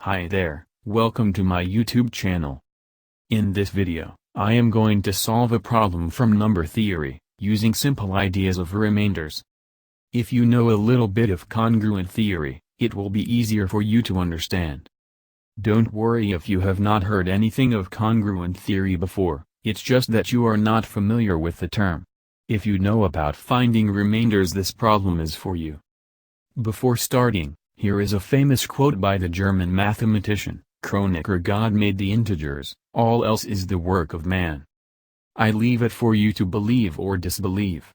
Hi there, welcome to my YouTube channel. In this video, I am going to solve a problem from number theory, using simple ideas of remainders. If you know a little bit of congruent theory, it will be easier for you to understand. Don't worry if you have not heard anything of congruent theory before, it's just that you are not familiar with the term. If you know about finding remainders, this problem is for you. Before starting, here is a famous quote by the German mathematician, Kronecker: God made the integers, all else is the work of man. I leave it for you to believe or disbelieve.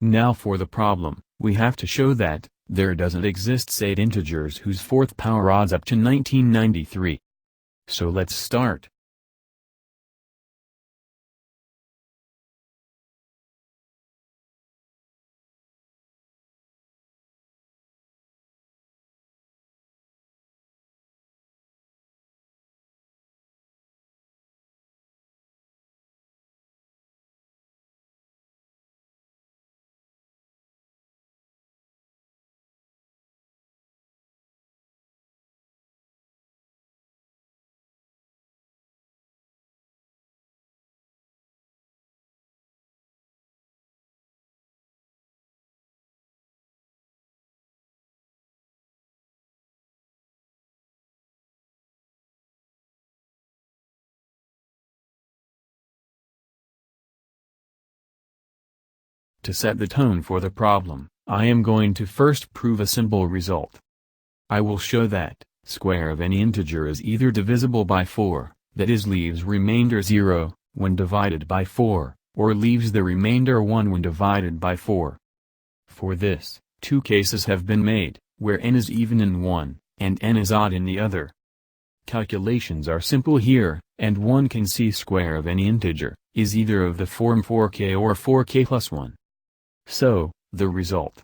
Now for the problem, we have to show that there doesn't exist 8 integers whose fourth power adds up to 1993. So let's start. To set the tone for the problem, I am going to first prove a simple result. I will show that square of any integer is either divisible by 4, that is leaves remainder 0, when divided by 4, or leaves the remainder 1 when divided by 4. For this, 2 cases have been made, where n is even in one, and n is odd in the other. Calculations are simple here, and one can see square of any integer is either of the form 4k or 4k plus 1. So, the result.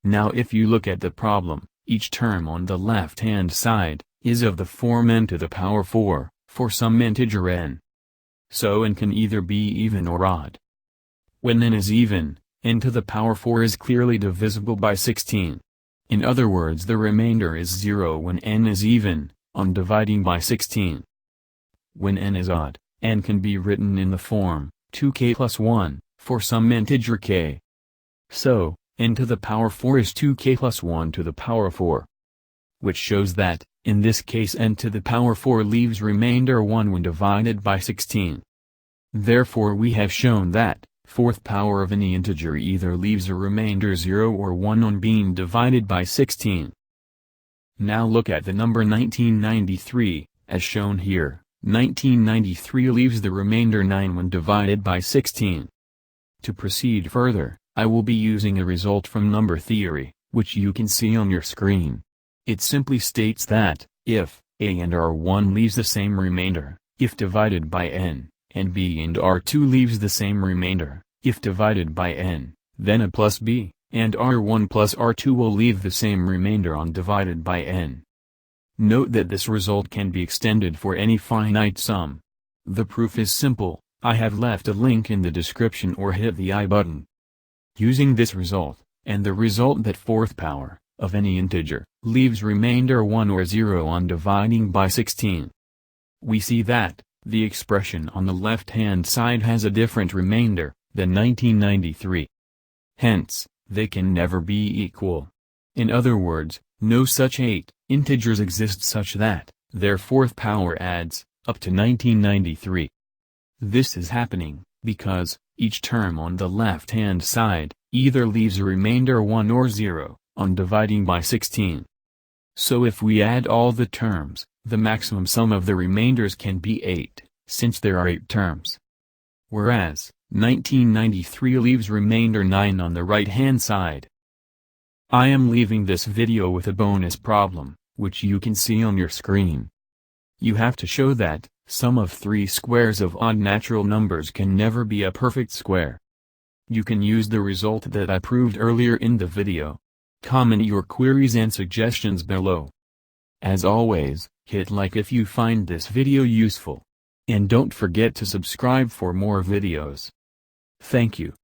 Now if you look at the problem, each term on the left-hand side is of the form n to the power 4, for some integer n. So n can either be even or odd. When n is even, n to the power 4 is clearly divisible by 16. In other words, the remainder is 0 when n is even, on dividing by 16. When n is odd, n can be written in the form 2k plus 1, for some integer k. So, n to the power 4 is 2k plus 1 to the power 4. Which shows that, in this case, n to the power 4 leaves remainder 1 when divided by 16. Therefore we have shown that, fourth power of any integer either leaves a remainder 0 or 1 on being divided by 16. Now look at the number 1993, as shown here. 1993 leaves the remainder 9 when divided by 16. To proceed further, I will be using a result from number theory, which you can see on your screen. It simply states that, if a and r1 leaves the same remainder, if divided by n, and b and r2 leaves the same remainder, if divided by n, then a plus b, and r1 plus r2 will leave the same remainder on divided by n. Note that this result can be extended for any finite sum. The proof is simple, I have left a link in the description or hit the I button. Using this result, and the result that fourth power of any integer leaves remainder 1 or 0 on dividing by 16. We see that the expression on the left-hand side has a different remainder than 1993. Hence, they can never be equal. In other words, no such 8 integers exist such that their fourth power adds up to 1993. This is happening because each term on the left-hand side either leaves a remainder 1 or 0 on dividing by 16. So if we add all the terms, the maximum sum of the remainders can be 8, since there are 8 terms. Whereas, 1993 leaves remainder 9 on the right-hand side. I am leaving this video with a bonus problem, which you can see on your screen. You have to show that sum of 3 squares of odd natural numbers can never be a perfect square. You can use the result that I proved earlier in the video. Comment your queries and suggestions below. As always, hit like if you find this video useful. And don't forget to subscribe for more videos. Thank you.